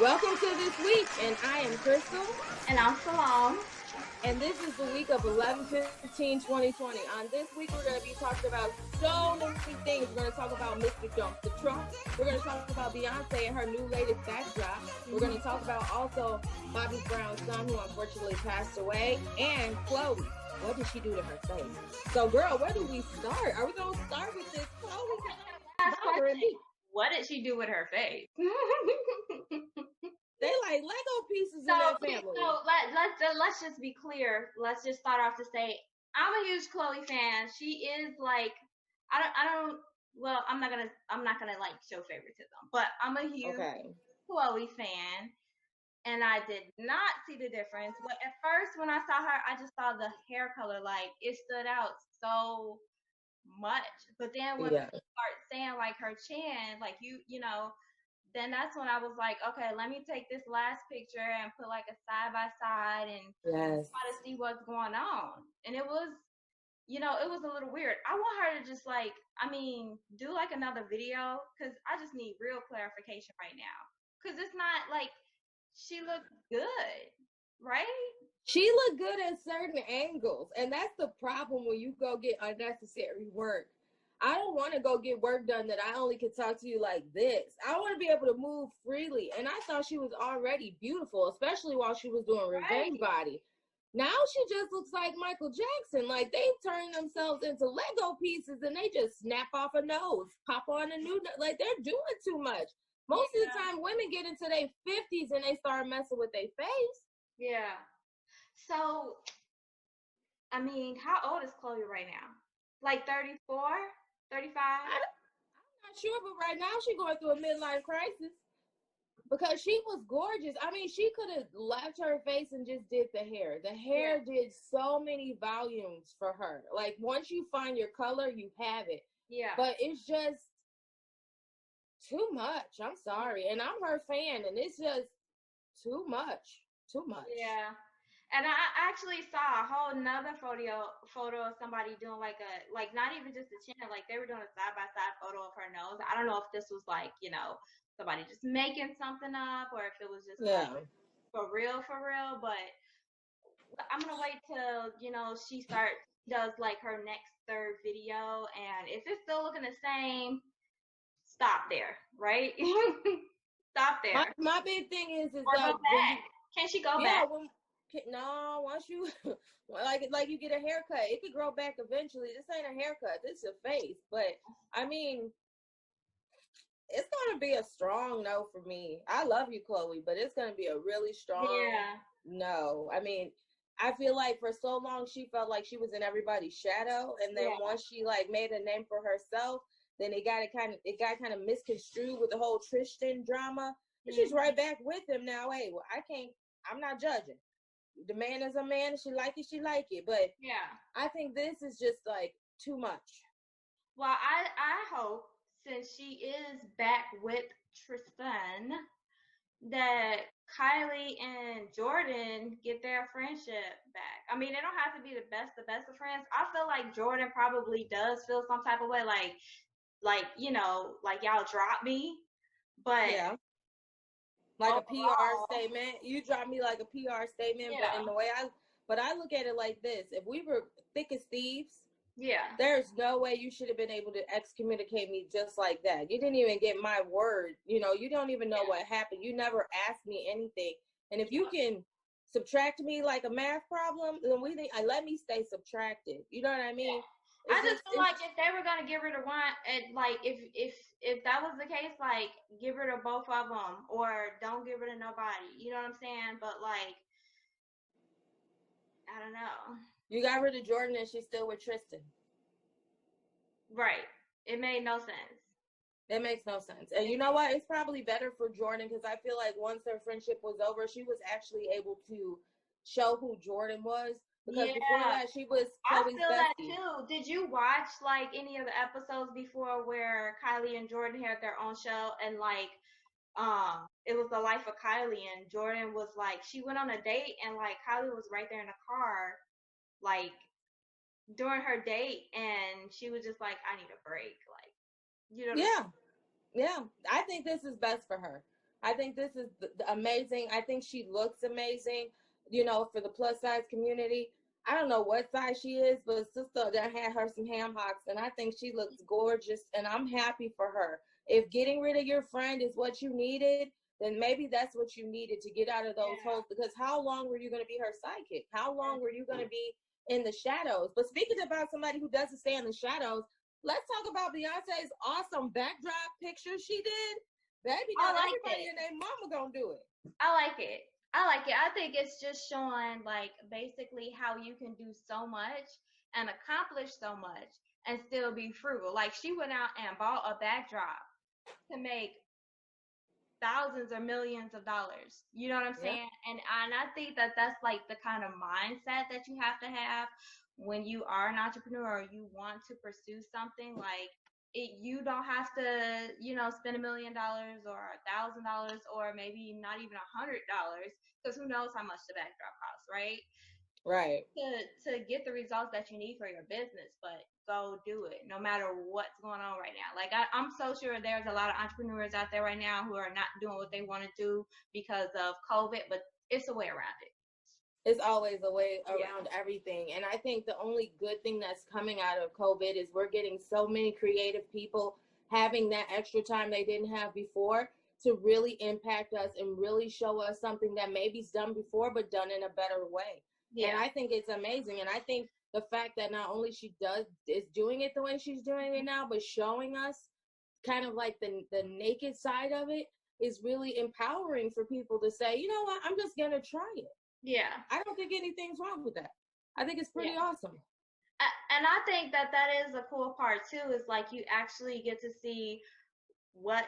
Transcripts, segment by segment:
Welcome to this week, and I am Krystle. And I'm Siloam. And this is the week of 11/15/2020. On this week, we're going to be talking about so many things. We're going to talk about Mr. Dump the Trump. We're going to talk about Beyonce and her new latest backdrop. We're going to talk about also Bobby Brown's son, who unfortunately passed away, and Khloe. What did she do to her face? So, girl, where do we start? Are we going to start with this Khloe? What did she do with her face? They like Lego pieces in their family. So let's just be clear. Let's just start off to say I'm a huge Khloe fan. She is like I don't well I'm not gonna like show favoritism, but I'm a huge Khloe fan, and I did not see the difference. But at first when I saw her, I just saw the hair color, like it stood out so much. But then when people start saying like her chin, like you know. Then that's when I was like, okay, let me take this last picture and put like a side by side and try to see what's going on. And it was, it was a little weird. I want her to just do like another video, because I just need real clarification right now. Because it's not like she looked good, right? She looked good at certain angles. And that's the problem when you go get unnecessary work. I don't want to go get work done that I only can talk to you like this. I want to be able to move freely. And I thought she was already beautiful, especially while she was doing Revenge Body. Now she just looks like Michael Jackson. Like, they've turned themselves into Lego pieces and they just snap off a nose, pop on a new nose. Like, they're doing too much. Most of the time, women get into their 50s and they start messing with their face. Yeah. So, how old is Khloe right now? Like 34? 35? I'm not sure, but right now she's going through a midlife crisis because she was gorgeous. I mean, she could have left her face and just did the hair. The hair did so many volumes for her. Like, once you find your color, you have it. Yeah. But it's just too much. I'm sorry. And I'm her fan, and it's just too much. Too much. Yeah. And I actually saw a whole nother photo of somebody doing like not even just a chin, like they were doing a side-by-side photo of her nose. I don't know if this was like, somebody just making something up, or if it was just like for real, but I'm going to wait till, she does like her next third video, and if it's still looking the same, stop there, right? Stop there. My big thing is or go back. Can she go back? No, once you like you get a haircut, it could grow back eventually. This ain't a haircut, this is a face. But I mean, it's gonna be a strong no for me. I love you, Khloe, but it's gonna be a really strong no. I mean, I feel like for so long she felt like she was in everybody's shadow, and then once she like made a name for herself, then it got kind of misconstrued with the whole Tristan drama. And she's right back with him now. Hey, well, I'm not judging. The man is a man. She like it. But I think this is just like too much. Well, I hope, since she is back with Tristan, that Kylie and Jordan get their friendship back. I mean, they don't have to be the best of friends. I feel like Jordan probably does feel some type of way, like y'all dropped me, but like a PR statement. You dropped me like a PR statement, but in the way I look at it like this: if we were thick as thieves, there's no way you should have been able to excommunicate me just like that. You didn't even get my word. You don't even know what happened. You never asked me anything. And if you can subtract me like a math problem, then let me stay subtracted. You know what I mean? I just feel like if they were gonna get rid of one, and like if that was the case, like get rid of both of them, or don't get rid of nobody. You know what I'm saying? But like, I don't know. You got rid of Jordan, and she's still with Tristan. Right. It made no sense. It makes no sense. And you know what? It's probably better for Jordan, because I feel like once their friendship was over, she was actually able to show who Jordan was. Because before that, she was Khloe's bestie. I feel that too. Did you watch like any of the episodes before where Kylie and Jordan had their own show, and like it was the life of Kylie, and Jordan was like, she went on a date, and like Kylie was right there in the car, like during her date, and she was just like, I need a break, like, Yeah, I think this is best for her. I think this is amazing. I think she looks amazing, you know, for the plus size community. I don't know what size she is, but sister that had her some ham hocks, and I think she looks gorgeous, and I'm happy for her. If getting rid of your friend is what you needed, then maybe that's what you needed to get out of those holes. Because how long were you going to be her sidekick? How long were you going to be in the shadows? But speaking about somebody who doesn't stay in the shadows, let's talk about Beyonce's awesome backdrop picture she did. Baby, not everybody and their mama gonna do it. I like it. I think it's just showing like basically how you can do so much and accomplish so much and still be frugal. Like she went out and bought a backdrop to make thousands or millions of dollars. You know what I'm saying? And I think that that's like the kind of mindset that you have to have when you are an entrepreneur or you want to pursue something. Like you don't have to, you know, spend $1 million or $1,000 or maybe not even $100 because who knows how much the backdrop costs, right? Right. To get the results that you need for your business, but go do it no matter what's going on right now. Like I'm so sure there's a lot of entrepreneurs out there right now who are not doing what they want to do because of COVID, but it's a way around it. It's always a way around everything. And I think the only good thing that's coming out of COVID is we're getting so many creative people having that extra time they didn't have before to really impact us and really show us something that maybe's done before but done in a better way. And I think it's amazing. And I think the fact that not only is doing it the way she's doing it now, but showing us kind of like the naked side of it is really empowering for people to say, you know what, I'm just going to try it. Yeah. I don't think anything's wrong with that. I think it's pretty awesome. And I think that is a cool part too, is like you actually get to see what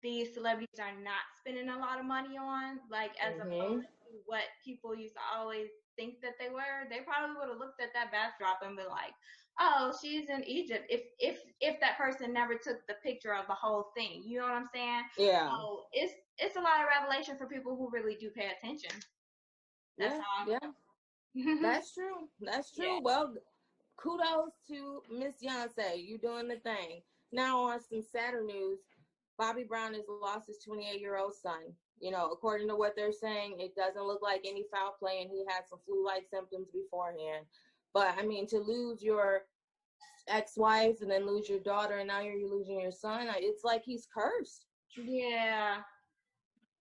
these celebrities are not spending a lot of money on, like as opposed to what people used to always think that they were. They probably would have looked at that backdrop and been like, oh, she's in Egypt, if that person never took the picture of the whole thing. You know what I'm saying? Yeah. So it's a lot of revelation for people who really do pay attention. That's That's true. That's true. Well, kudos to Miss Beyonce. You doing the thing. Now on some sadder news, Bobby Brown has lost his 28-year-old son. You know, according to what they're saying, it doesn't look like any foul play, and he had some flu-like symptoms beforehand. But, I mean, to lose your ex-wife and then lose your daughter, and now you're losing your son, it's like he's cursed. Yeah.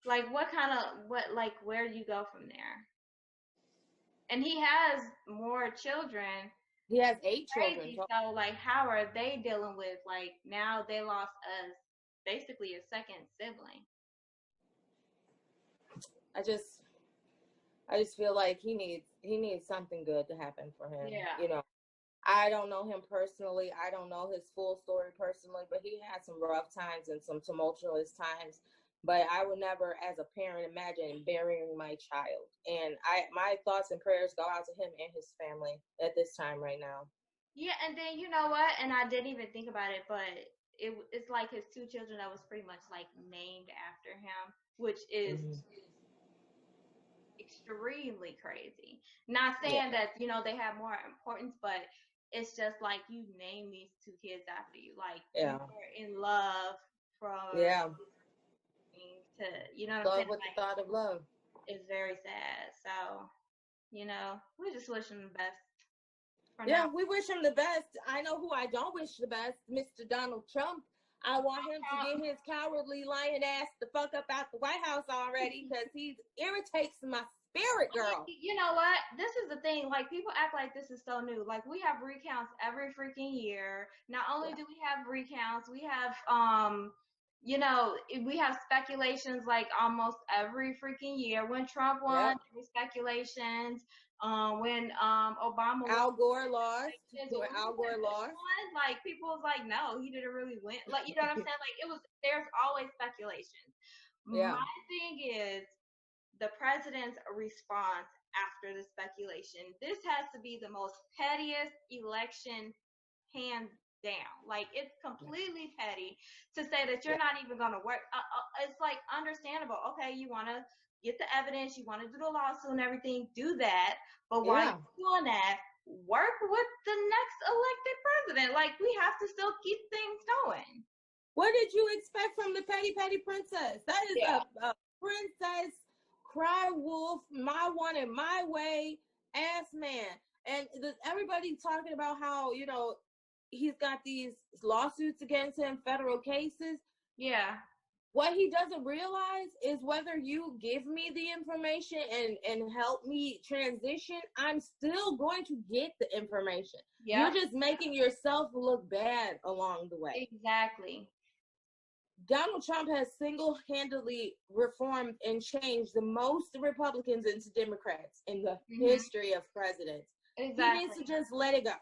Like, where do you go from there? And he has more children. He has 8 children. So, like, how are they dealing with, like, now they lost basically a second sibling? I just feel like he needs something good to happen for him. Yeah. You know, I don't know him personally. I don't know his full story personally, but he had some rough times and some tumultuous times. But I would never, as a parent, imagine burying my child. And my thoughts and prayers go out to him and his family at this time right now. Yeah, and then you know what? And I didn't even think about it, but it's like his 2 children that was pretty much like named after him, which is extremely crazy. Not saying that, you know, they have more importance, but it's just like you name these 2 kids after you. Like you were in love from to, you know what I'm saying? Love with the thought of love. It's very sad. So, you know, we just wish him the best. We wish him the best. I know who I don't wish the best, Mr. Donald Trump. I want him to get his cowardly lion ass the fuck up out the White House already because he irritates my spirit, girl. You know what? This is the thing. Like, people act like this is so new. Like, we have recounts every freaking year. Not only do we have recounts, we have, you know, we have speculations like almost every freaking year. When Trump won, there were speculations. When Obama Al Gore lost. Like, people was like, no, he didn't really win. Like, you know what I'm saying? Like, there's always speculation. My thing is the president's response after the speculation. This has to be the most pettiest election hands down. Like, it's completely petty to say that you're not even going to work. It's like understandable. Okay, you want to get the evidence, you want to do the lawsuit and everything, do that. But while you're doing that, work with the next elected president. Like, we have to still keep things going. What did you expect from the petty princess? That is a princess, cry wolf, my one and my way ass man. And everybody talking about how, he's got these lawsuits against him, federal cases. Yeah. What he doesn't realize is whether you give me the information and help me transition, I'm still going to get the information. Yep. You're just making yourself look bad along the way. Exactly. Donald Trump has single-handedly reformed and changed the most Republicans into Democrats in the history of presidents. Exactly. He needs to just let it go.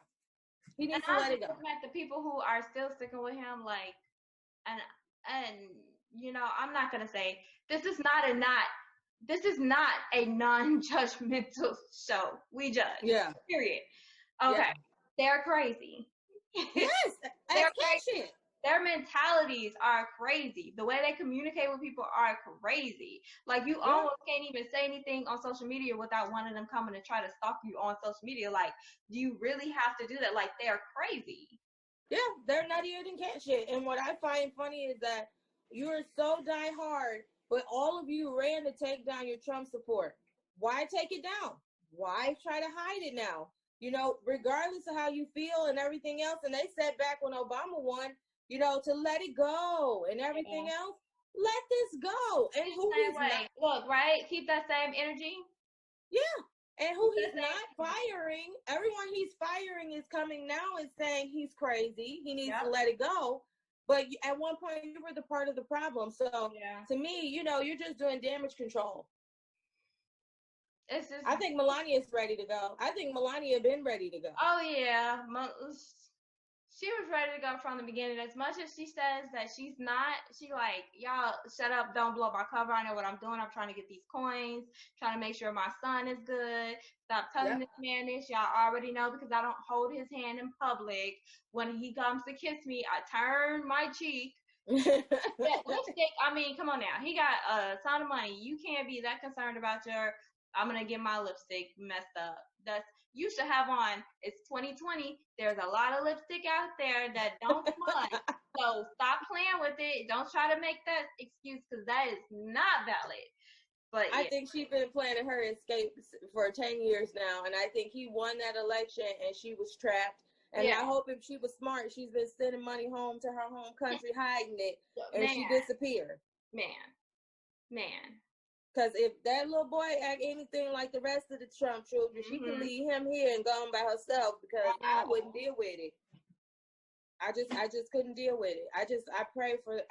He needs to let it go. At the people who are still sticking with him, like, and I'm not gonna say this is not a non-judgmental show. We judge. Yeah. Period. Okay. Yeah. They're crazy. Yes. They're crazy. Their mentalities are crazy. The way they communicate with people are crazy. Like, you almost can't even say anything on social media without one of them coming to try to stalk you on social media. Like, do you really have to do that? Like, they're crazy. Yeah, they're nuttier than cat shit. And what I find funny is that you're so diehard, but all of you ran to take down your Trump support. Why take it down? Why try to hide it now? Regardless of how you feel and everything else, and they said back when Obama won, to let it go and everything else. Let this go. And who he's not. Look, right? Keep that same energy. Yeah. And who he's not firing, everyone he's firing is coming now and saying he's crazy. He needs to let it go. But at one point, you were the part of the problem. So to me, you're just doing damage control. It's just, I think Melania's ready to go. I think Melania been ready to go. Oh, yeah. She was ready to go from the beginning. As much as she says that she's not, she like, y'all shut up, don't blow my cover. I know what I'm doing. I'm trying to get these coins, trying to make sure my son is good. Stop telling this man this. Y'all already know because I don't hold his hand in public. When he comes to kiss me, I turn my cheek. That lipstick, I mean, come on now. He got a ton of money. You can't be that concerned about I'm going to get my lipstick messed up. You should have on, it's 2020, there's a lot of lipstick out there that don't smudge. So stop playing with it. Don't try to make that excuse because that is not valid. But I think she's been planning her escape for 10 years now, and I think he won that election and she was trapped. And I hope if she was smart, she's been sending money home to her home country, hiding it, and she disappeared. Man. Because if that little boy act anything like the rest of the Trump children, she can leave him here and go on by herself because I wouldn't deal with it. I just couldn't deal with it. I pray for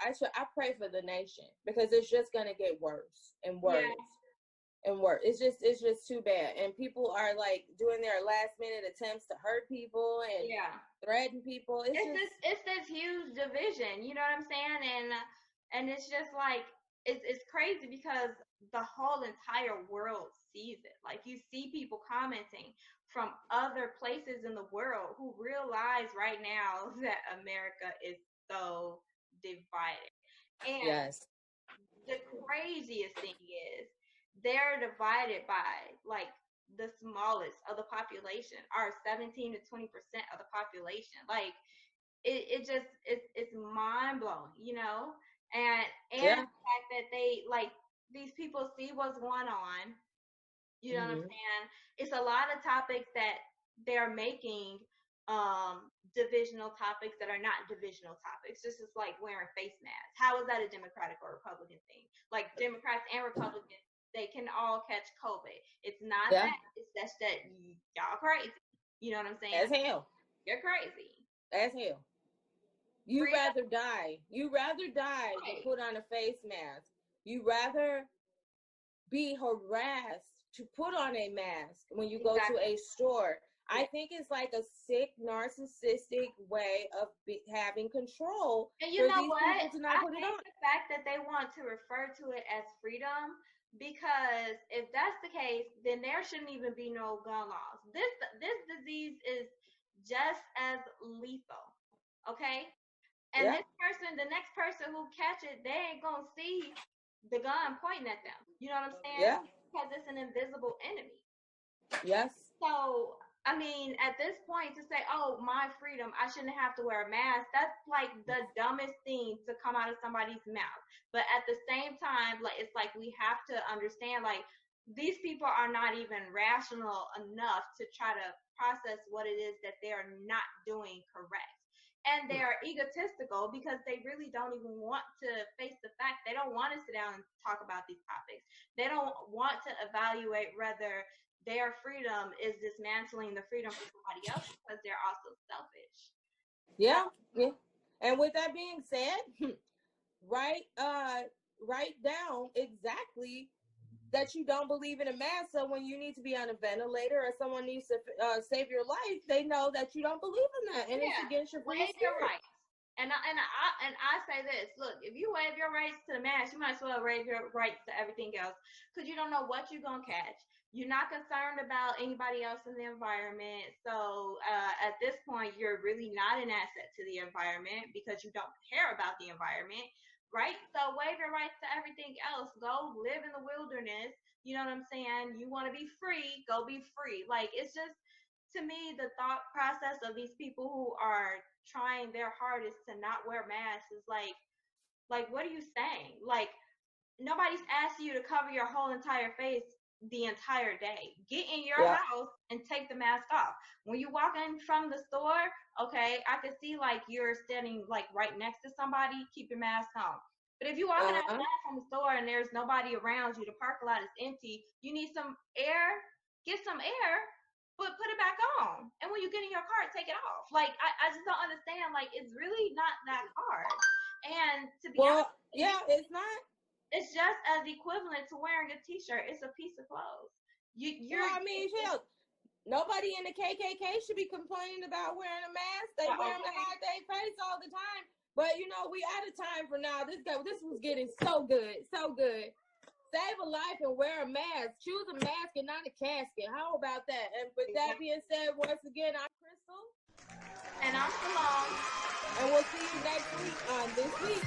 the nation because it's just gonna get worse and worse and worse. It's just too bad. And people are like doing their last minute attempts to hurt people and threaten people. It's this huge division. You know what I'm saying? And it's just like it's crazy because the whole entire world sees it. Like, you see people commenting from other places in the world who realize right now that America is so divided. And the craziest thing is they're divided by like the smallest of the population, are 17 to 20% of the population. Like, it's mind blowing, and the fact that they like these people see what's going on. You know what I'm saying? It's a lot of topics that they're making divisional topics that are not divisional topics. This is like wearing face masks. How is that a Democratic or Republican thing? Like, Democrats and Republicans, they can all catch COVID. It's not that. It's just that y'all crazy. You know what I'm saying? As hell. You're crazy. As hell. You'd rather die. You'd rather die than put on a face mask. You'd rather be harassed to put on a mask when you go to a store. I think it's like a sick, narcissistic way of having control. And you know what? I think the fact that they want to refer to it as freedom, because if that's the case, then there shouldn't even be no gun laws. This disease is just as lethal, okay? And the next person who catch it, they ain't gonna see the gun pointing at them. You know what I'm saying? Yeah. Because it's an invisible enemy. Yes. So I mean, at this point, to say, "Oh, my freedom, I shouldn't have to wear a mask," that's like the dumbest thing to come out of somebody's mouth. But at the same time, like it's like we have to understand, like these people are not even rational enough to try to process what it is that they are not doing correct. And they are egotistical because they really don't even want to face the fact. They don't want to sit down and talk about these topics. They don't want to evaluate whether their freedom is dismantling the freedom for somebody else because they're also selfish. So Yeah, yeah. And with that being said, write down exactly that you don't believe in a mask. So when you need to be on a ventilator or someone needs to save your life, they know that you don't believe in that, and it's yeah, against your free waive your spirit. rights. And I say this: look, if you waive your rights to the mask, you might as well waive your rights to everything else because you don't know what you're gonna catch. You're not concerned about anybody else in the environment. So at this point, you're really not an asset to the environment because you don't care about the environment, right? So waive your rights to everything else. Go live in the wilderness. You know what I'm saying? You want to be free, go be free. Like it's just to me the thought process of these people who are trying their hardest to not wear masks is like what are you saying? Like nobody's asked you to cover your whole entire face the entire day. Get in your Yeah. house and take the mask off. When you walk in from the store, okay, I can see like you're standing like right next to somebody, keep your mask on. But if you're walking Uh-huh. outside from the store and there's nobody around you, the parking lot is empty, you need some air, get some air, but put it back on. And when you get in your car, take it off. Like I just don't understand. Like it's really not that hard. And to be honest, Well, yeah, it's not. it's just as equivalent to wearing a t-shirt. It's a piece of clothes. Well, You're I mean, hell, nobody in the KKK should be complaining about wearing a mask. They wear them to okay. hide their face all the time. But we out of time for now. This was getting so good, so good. Save a life and wear a mask. Choose a mask and not a casket. How about that? And with that being said, once again, I'm Krystle. And I'm Siloam. And we'll see you next week on This Week